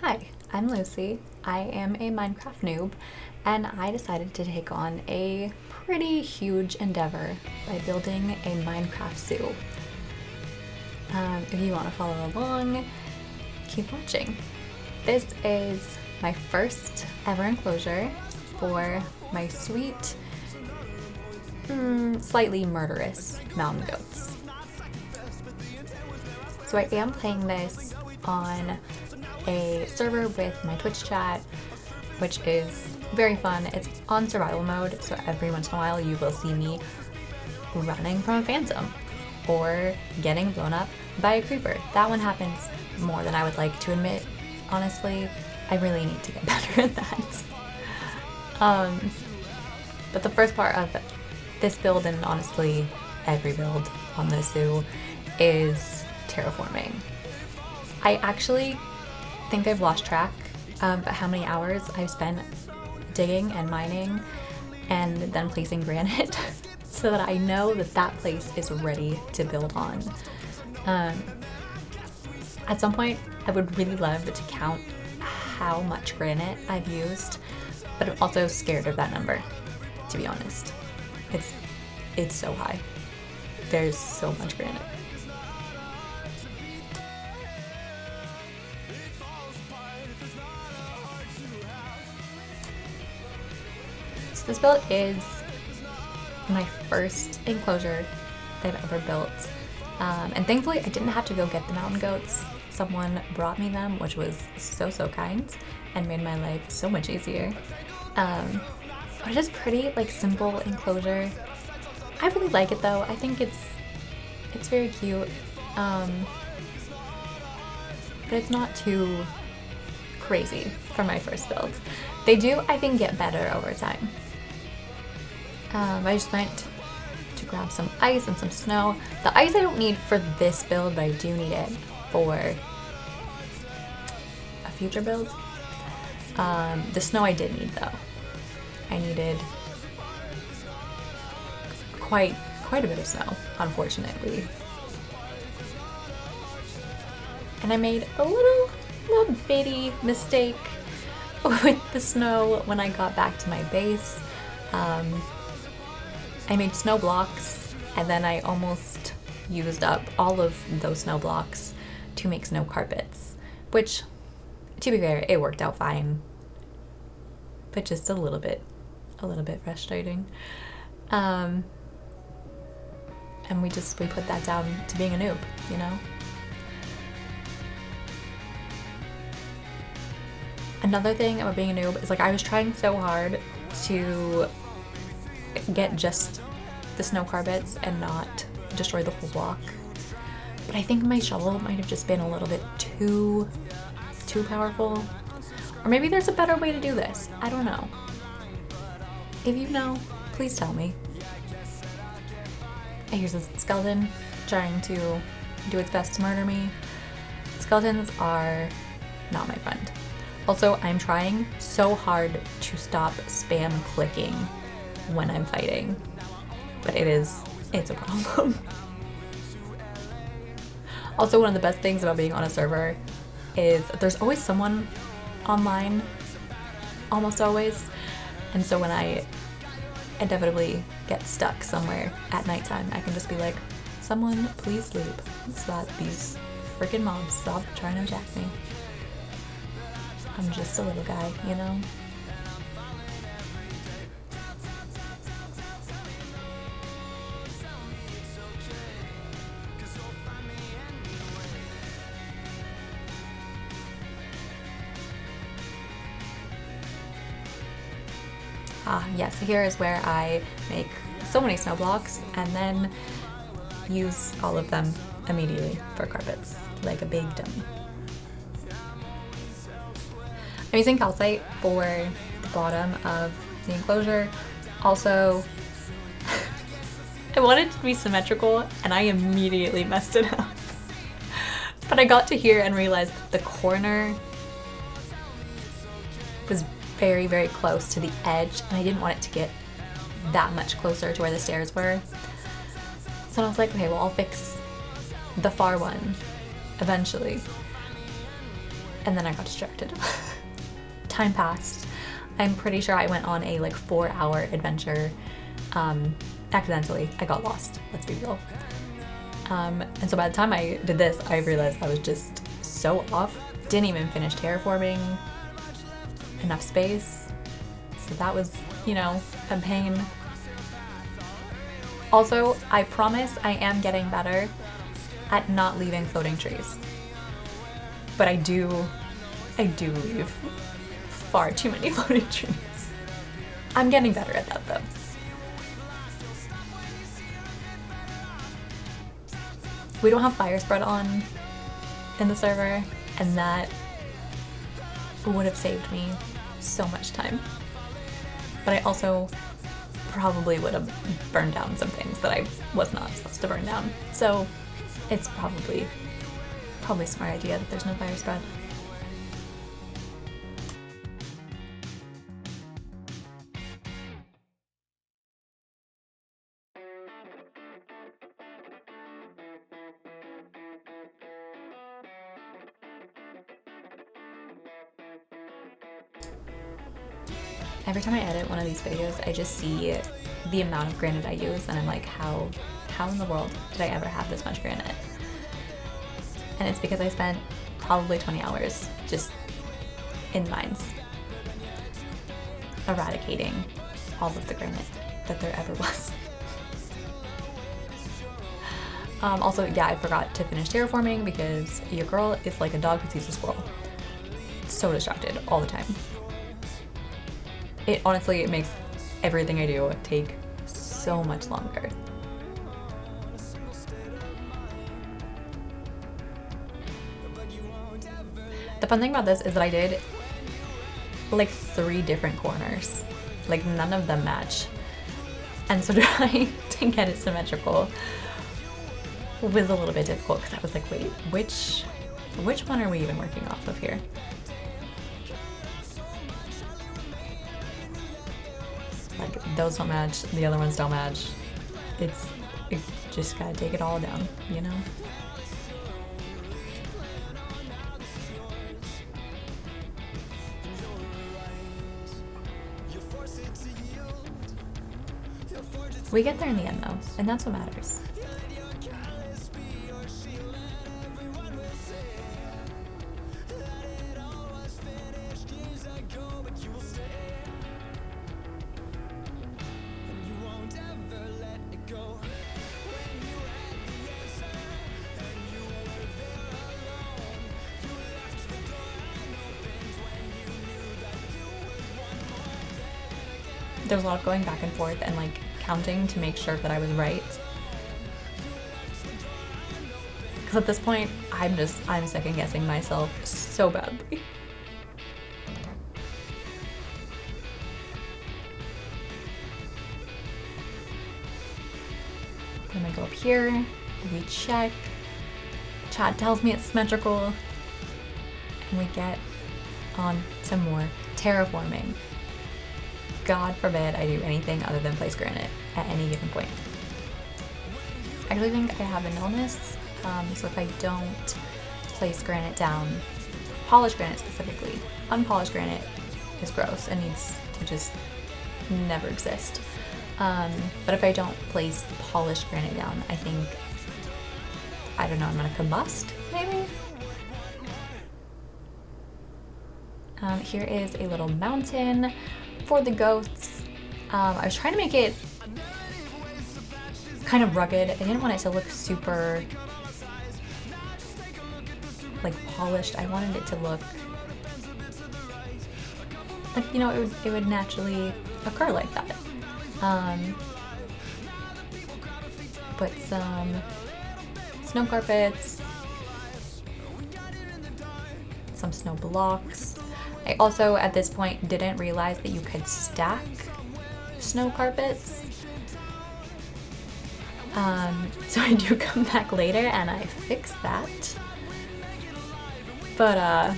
Hi, I'm Lucy. I am a Minecraft noob, and I decided to take on a pretty huge endeavor by building a Minecraft zoo. If you want to follow along, keep watching. This is my first ever enclosure for my sweet, slightly murderous mountain goats. So I am playing this on a server with my Twitch chat, which is very fun. It's on survival mode, so every once in a while you will see me running from a phantom or getting blown up by a creeper. That one happens more than I would like to admit. Honestly, I really need to get better at that. But the first part of this build, and honestly every build on this zoo, is terraforming. I actually think I've lost track of how many hours I've spent digging and mining and then placing granite so that I know that that place is ready to build on. At some point, I would really love to count how much granite I've used, but I'm also scared of that number, to be honest. It's so high. There's so much granite. So this build is my first enclosure that I've ever built. And thankfully I didn't have to go get the mountain goats. Someone brought me them, which was so kind and made my life so much easier. But it is pretty simple enclosure. I really like it though. I think it's very cute. But it's not too crazy for my first build. They do, I think, get better over time. I just went to grab some ice and some snow. The ice I don't need for this build, but I do need it for a future build. The snow I did need though. I needed quite a bit of snow, unfortunately. And I made a little bitty mistake with the snow when I got back to my base. I made snow blocks, and then I almost used up all of those snow blocks to make snow carpets, which, to be fair, it worked out fine, but just a little bit frustrating. And we put that down to being a noob, you know? Another thing about being a noob is I was trying so hard to get just the snow carpets and not destroy the whole block. But I think my shovel might have just been a little bit too powerful. Or maybe there's a better way to do this. I don't know. If you know, please tell me. Here's a skeleton trying to do its best to murder me. Skeletons are not my friend. Also, I'm trying so hard to stop spam clicking when I'm fighting, but it's a problem. Also, one of the best things about being on a server is there's always someone online, almost always, and so when I inevitably get stuck somewhere at nighttime, I can just be like, someone please sleep so that these freaking mobs stop trying to attack me. I'm just a little guy, you know? Yes, here is where I make so many snow blocks and then use all of them immediately for carpets, like a big dummy. I'm using calcite for the bottom of the enclosure. Also, I wanted it to be symmetrical and I immediately messed it up. But I got to here and realized that the corner was very close to the edge and I didn't want it to get that much closer to where the stairs were. So I was like, okay, well, I'll fix the far one eventually. and then I got distracted. Time passed. I'm pretty sure I went on a like 4-hour adventure. Accidentally, I got lost, let's be real. And so by the time I did this, I realized I was just so off. Didn't even finish terraforming enough space. So that was, you know, a pain. Also, I promise I am getting better at not leaving floating trees. But I do leave far too many floating trees. I'm getting better at that though. We don't have fire spread on in the server, and that would have saved me so much time. But I also probably would have burned down some things that I was not supposed to burn down. So it's probably a smart idea that there's no fire spread. Every time I edit one of these videos, I just see the amount of granite I use, and I'm like, how in the world did I ever have this much granite? And it's because I spent probably 20 hours just in mines, eradicating all of the granite that there ever was. Also, yeah, I forgot to finish terraforming because your girl is like a dog who sees a squirrel. So distracted all the time. It honestly, it makes everything I do take so much longer. The fun thing about this is that I did like 3 different corners. Like none of them match. And so trying to get it symmetrical was a little bit difficult because I was like, wait, which one are we even working off of here? Like those don't match, the other ones don't match. It's just gotta take it all down, you know? We get there in the end though, and that's what matters. There was a lot of going back and forth and like counting to make sure that I was right. Because at this point, I'm second guessing myself so badly. Then I go up here, we check, chat tells me it's symmetrical, and we get on to more terraforming. God forbid I do anything other than place granite at any given point. I actually think I have an illness, so if I don't place granite down, polished granite specifically, unpolished granite is gross and needs to just never exist. But if I don't place polished granite down, I think, I don't know, I'm gonna combust, maybe? Here is a little mountain for the goats. I was trying to make it kind of rugged. I didn't want it to look super like polished. I wanted it to look like, you know, it would naturally occur like that. Put some snow carpets, some snow blocks. I also, at this point, didn't realize that you could stack snow carpets. So I do come back later and I fix that. But,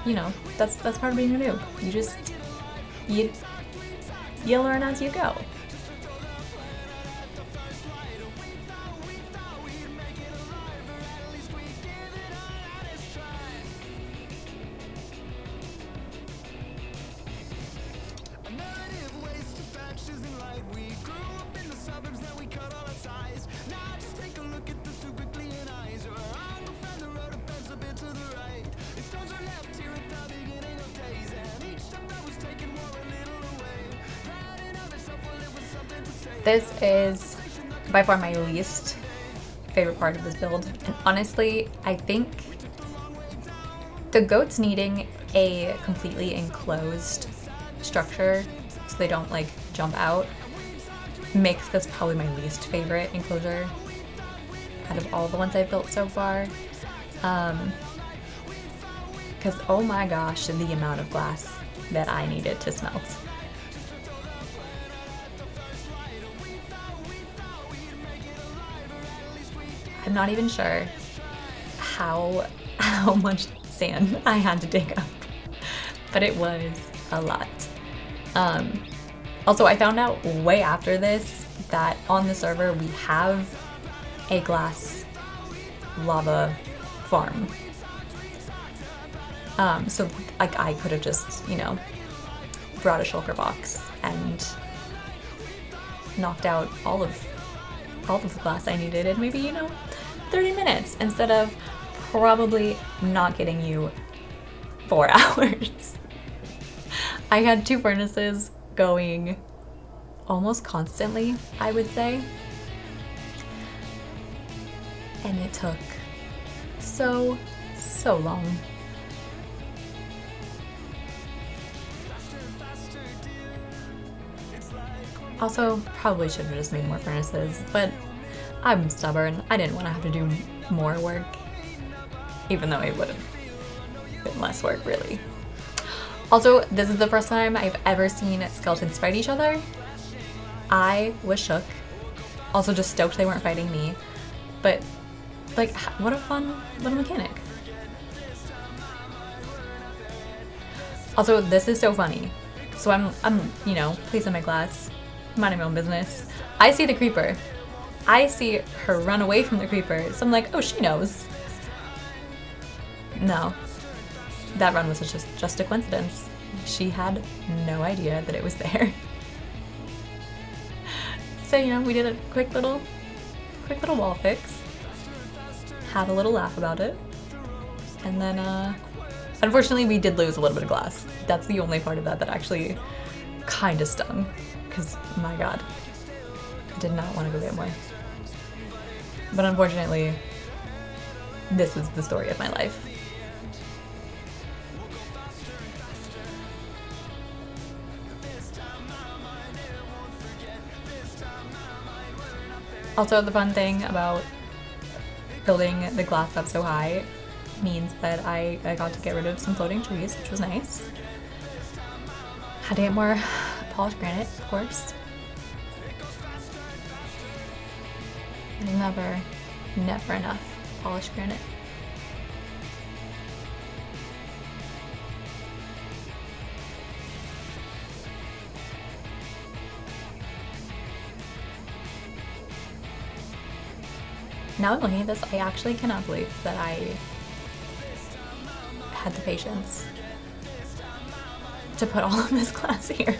you know, that's part of being a noob. You learn as you go. This is by far my least favorite part of this build. And honestly, I think the goats needing a completely enclosed structure so they don't like jump out makes this probably my least favorite enclosure out of all the ones I've built so far. Because oh my gosh, the amount of glass that I needed to smelt. I'm not even sure how much sand I had to dig up, but it was a lot. Also, I found out way after this that on the server we have a glass lava farm. So like I could have just, you know, brought a shulker box and knocked out all of the glass I needed in maybe, you know, 30 minutes instead of probably not getting you 4 hours. I had 2 furnaces going almost constantly, I would say. And it took so long. Also, probably should have just made more furnaces, but I'm stubborn. I didn't want to have to do more work, even though it would have been less work, really. Also, this is the first time I've ever seen skeletons fight each other. I was shook. Also just stoked they weren't fighting me. But, like, what a fun little mechanic. Also, this is so funny. So I'm you know, placing my glass, minding my own business. I see the creeper. I see her run away from the creeper. So I'm like, oh, she knows. No. That run was just a coincidence. She had no idea that it was there. So, you know, we did a quick little wall fix. Had a little laugh about it. And then, unfortunately, we did lose a little bit of glass. That's the only part of that actually kind of stung. Because, my god, I did not want to go get more. But unfortunately, this is the story of my life. Also, the fun thing about building the glass up so high means that I got to get rid of some floating trees, which was nice. Had to get more polished granite, of course. Never enough polished granite. Now I'm looking at this, I actually cannot believe that I had the patience to put all of this glass here.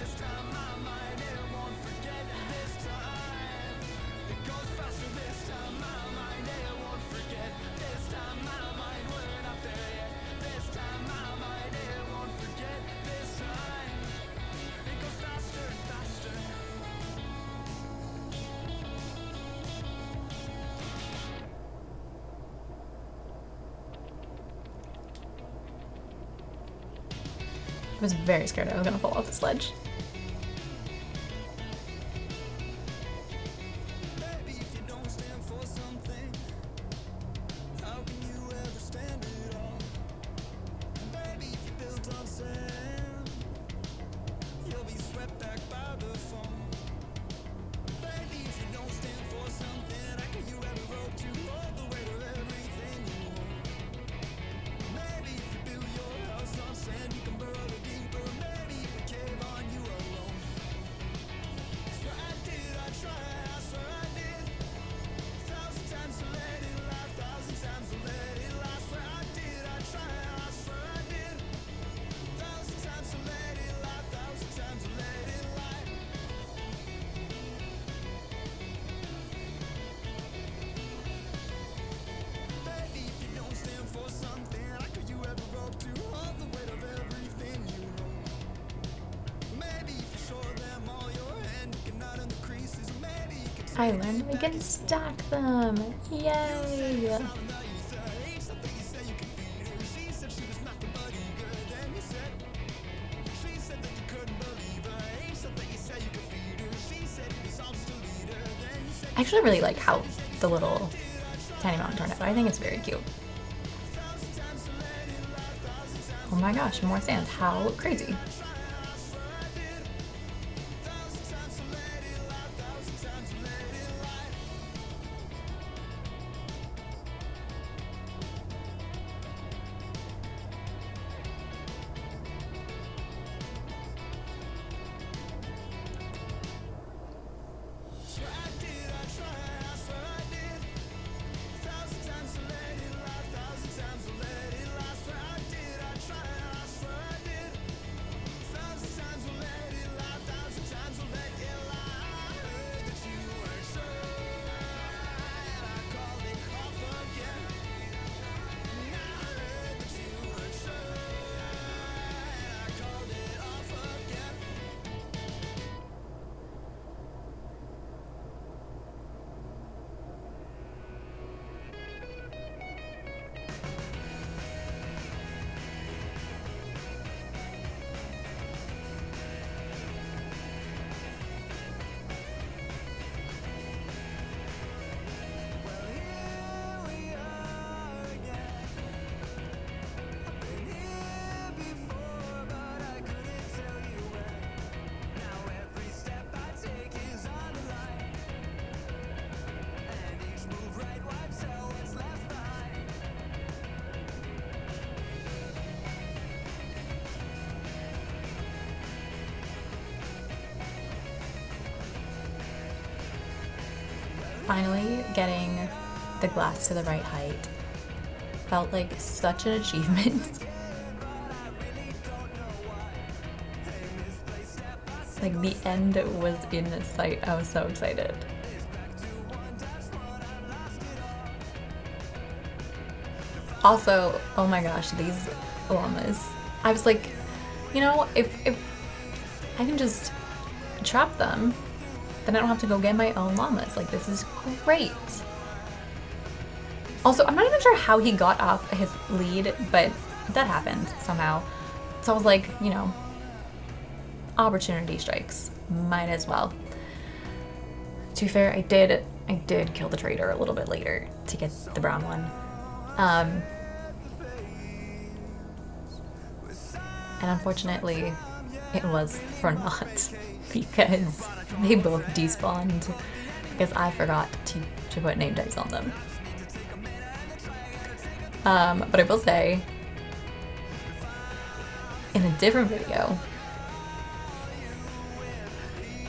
I was very scared I was gonna fall off this ledge. I learned we can stack them. Yay! I actually really like how the little tiny mountain turned out. I think it's very cute. Oh my gosh, more sand. How crazy. Finally getting the glass to the right height felt like such an achievement. Like the end was in sight. I was so excited. Also, oh my gosh, these llamas. I was like, you know, if I can just trap them, then I don't have to go get my own llamas. Like, this is great. Also, I'm not even sure how he got off his lead, but that happened somehow. So I was like, you know, opportunity strikes. Might as well. To be fair, I did kill the trader a little bit later to get the brown one. And unfortunately, it was for naught because they both despawned because I forgot to put name tags on them. But I will say, in a different video,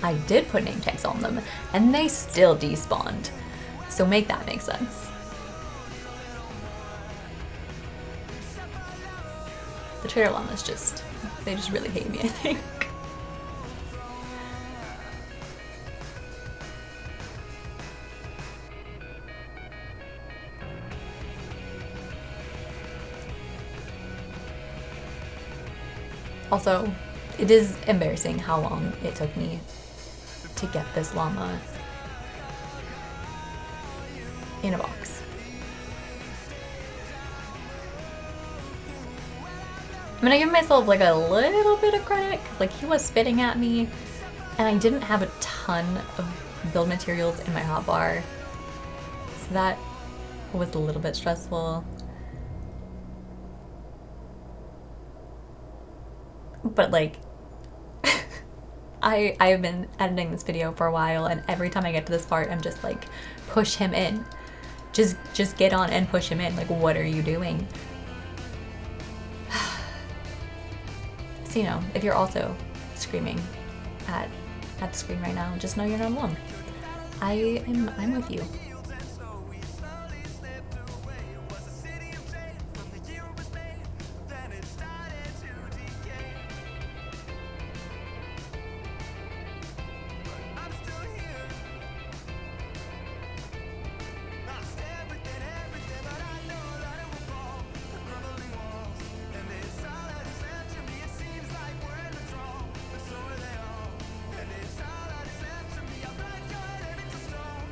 I did put name tags on them and they still despawned. So make that make sense. The trader llamas they just really hate me, I think. Also, it is embarrassing how long it took me to get this llama in a box. I'm gonna give myself like a little bit of credit because like he was spitting at me and I didn't have a ton of build materials in my hotbar, so that was a little bit stressful. But like, I've been editing this video for a while and every time I get to this part, I'm just like, push him in. Just get on and push him in. Like, what are you doing? So, you know, if you're also screaming at the screen right now, just know you're not alone. I'm with you.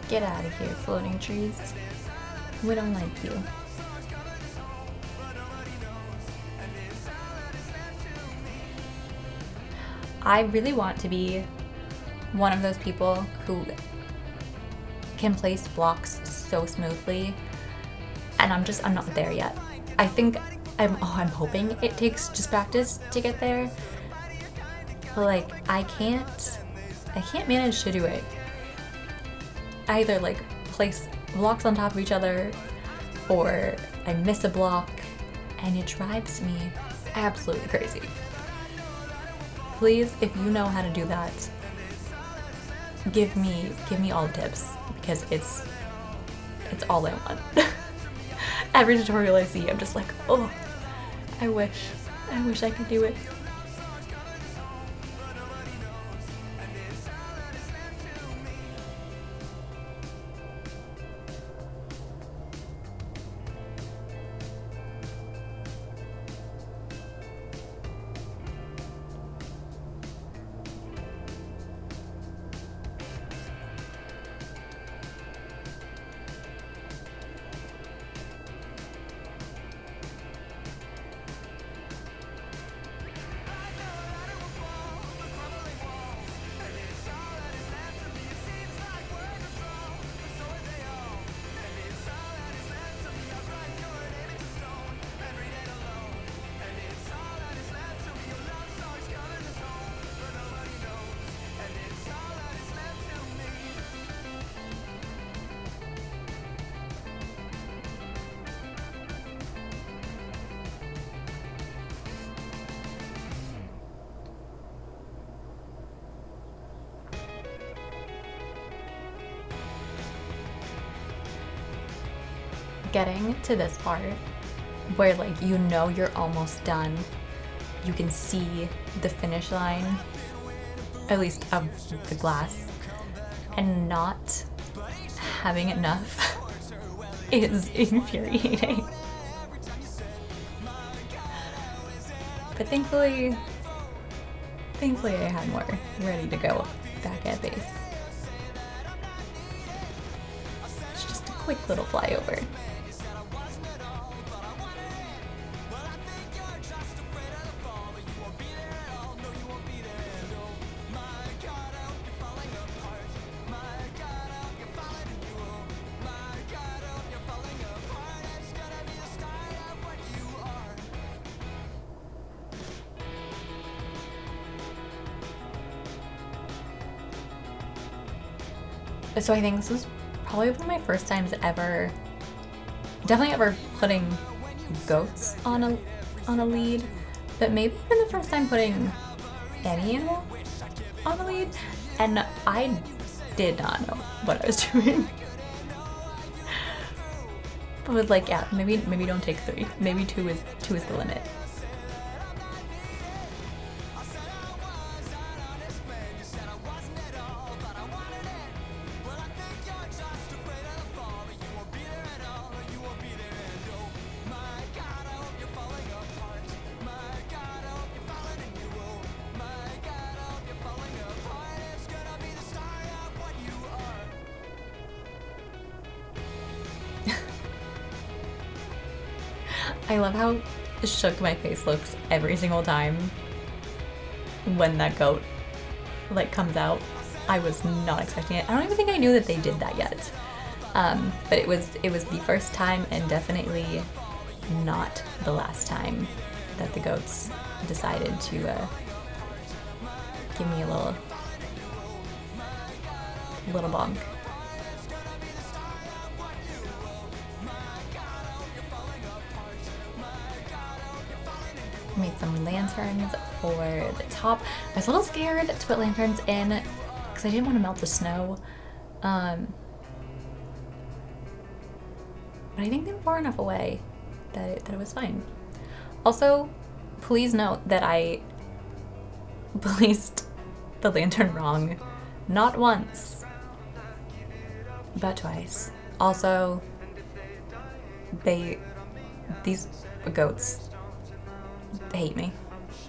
Get out of here, floating trees. We don't like you. I really want to be one of those people who can place blocks so smoothly, and I'm not there yet. I think I'm hoping it takes just practice to get there. But like I can't manage to do it. I either like place blocks on top of each other, or I miss a block, and it drives me absolutely crazy. Please, if you know how to do that, give me all the tips, because it's all I want. Every tutorial I see, I'm just like, oh, I wish I could do it. Getting to this part where like you know you're almost done, you can see the finish line, at least of the glass, and not having enough is infuriating. But thankfully I had more ready to go back at base. It's just a quick little flyover. So I think this was probably one of my first times ever, definitely ever putting goats on a lead, but maybe even the first time putting any animal on a lead, and I did not know what I was doing. I was like, yeah, maybe don't take 3. Maybe 2 is the limit. I love how shook my face looks every single time when that goat like comes out. I was not expecting it. I don't even think I knew that they did that yet. But it was the first time, and definitely not the last time that the goats decided to give me a little bonk. Made some lanterns for the top. I was a little scared to put lanterns in because I didn't want to melt the snow. But I think they were far enough away that it was fine. Also, please note that I placed the lantern wrong, not once, but twice. Also, these goats, they hate me.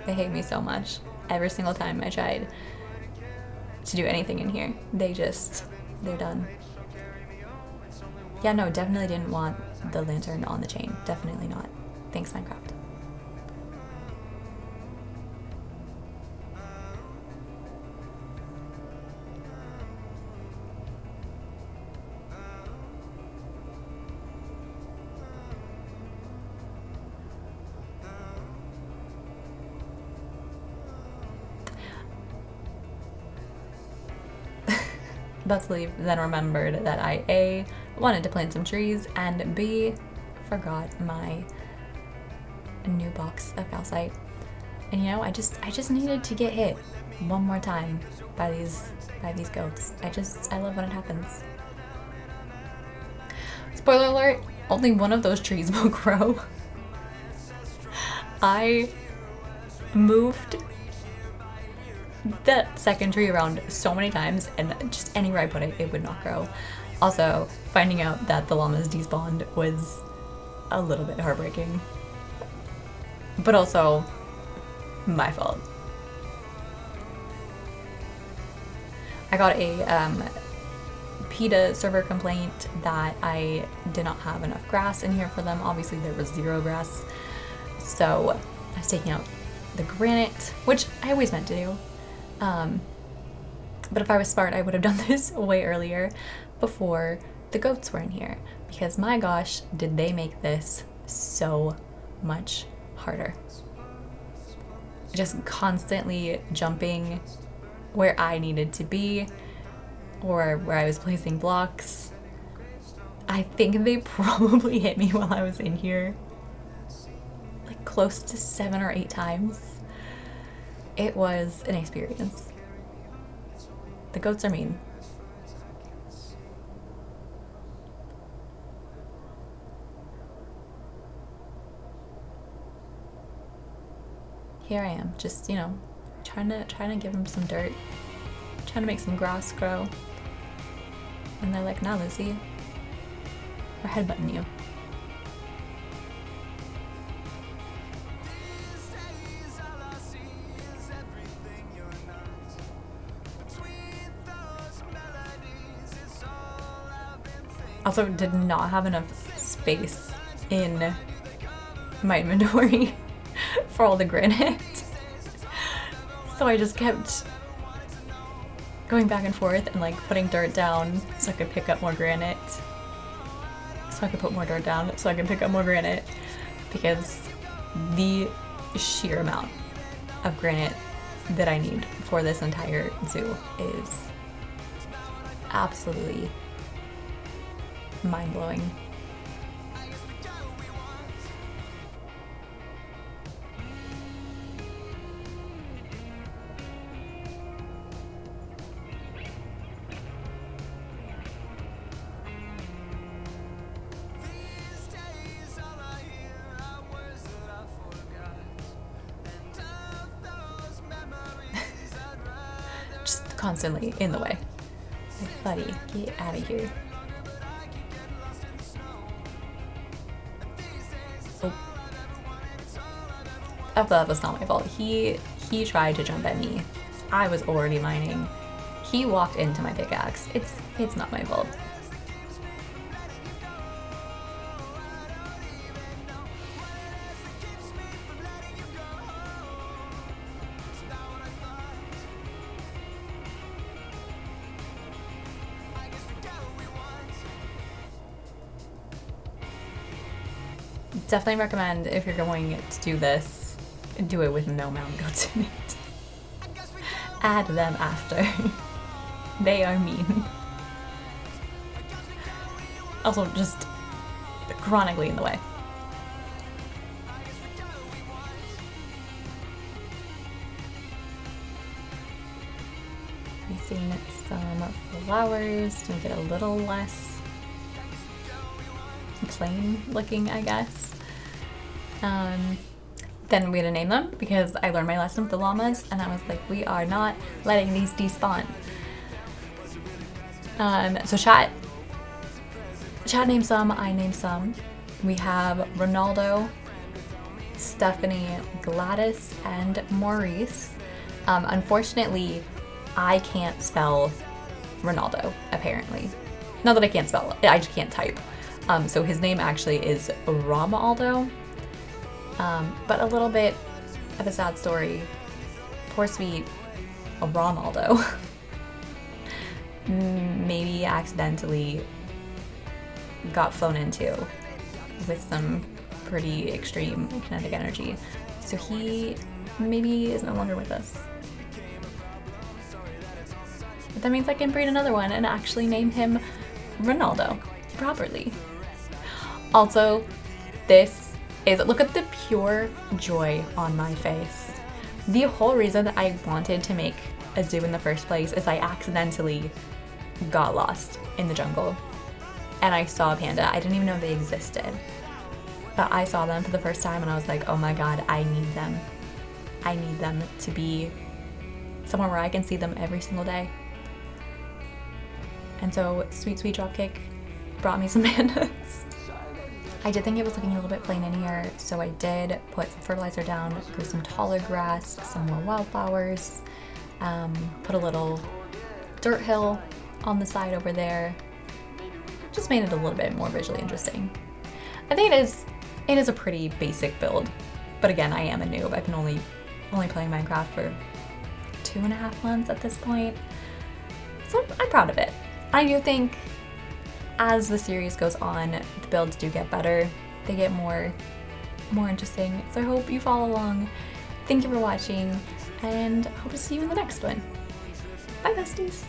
They hate me so much. Every single time I tried to do anything in here, they're done. Yeah, no, definitely didn't want the lantern on the chain. Definitely not. Thanks, Minecraft. About to leave, then remembered that I A, wanted to plant some trees, and B, forgot my new box of calcite. And you know, I just needed to get hit one more time by these goats. I love when it happens. Spoiler alert, only one of those trees will grow. I moved that second tree around so many times, and just anywhere I put it, it would not grow. Also, finding out that the llamas despawned was a little bit heartbreaking, but also my fault. I got a PETA server complaint that I did not have enough grass in here for them. Obviously there was zero grass, so I was taking out the granite, which I always meant to do. But if I was smart, I would have done this way earlier before the goats were in here, because my gosh, did they make this so much harder. Just constantly jumping where I needed to be or where I was placing blocks. I think they probably hit me while I was in here like close to 7 or 8 times. It was an experience. The goats are mean. Here I am, just, you know, trying to give them some dirt, trying to make some grass grow. And they're like, nah, Lucy, we're headbutting you. Also, did not have enough space in my inventory for all the granite. So I just kept going back and forth and like putting dirt down so I could pick up more granite. So I could put more dirt down so I could pick up more granite, because the sheer amount of granite that I need for this entire zoo is absolutely mind-blowing. Just constantly in the way. Like, buddy, get out of here. Oh. Oh, that was not my fault. He tried to jump at me. I was already mining. He walked into my pickaxe. It's not my fault. Definitely recommend, if you're going to do this, do it with no mountain goats in it. Add them after. They are mean. Also, just chronically in the way. I'm seeing some flowers to make it a little less plain looking, I guess. Then we had to name them because I learned my lesson with the llamas, and I was like, we are not letting these despawn. So chat named some, I named some. We have Ronaldo, Stephanie, Gladys, and Maurice. Unfortunately, I can't spell Ronaldo, apparently. Not that I can't spell it, I just can't type. So his name actually is Romualdo. But a little bit of a sad story. Poor sweet Romualdo maybe accidentally got flown into with some pretty extreme kinetic energy. So he maybe is no longer with us. But that means I can breed another one and actually name him Ronaldo properly. Also, this is, look at the pure joy on my face. The whole reason that I wanted to make a zoo in the first place is I accidentally got lost in the jungle and I saw a panda. I didn't even know they existed. But I saw them for the first time and I was like, oh my god, I need them. I need them to be somewhere where I can see them every single day. And so Sweet Sweet Dropkick brought me some pandas. I did think it was looking a little bit plain in here, so I did put some fertilizer down, grew some taller grass, some more wildflowers, put a little dirt hill on the side over there. Just made it a little bit more visually interesting. I think it is a pretty basic build, but again, I am a noob. I've been only playing Minecraft for 2.5 months at this point, so I'm proud of it. I do think as the series goes on, the builds do get better. They get more interesting. So I hope you follow along. Thank you for watching, and hope to see you in the next one. Bye, besties.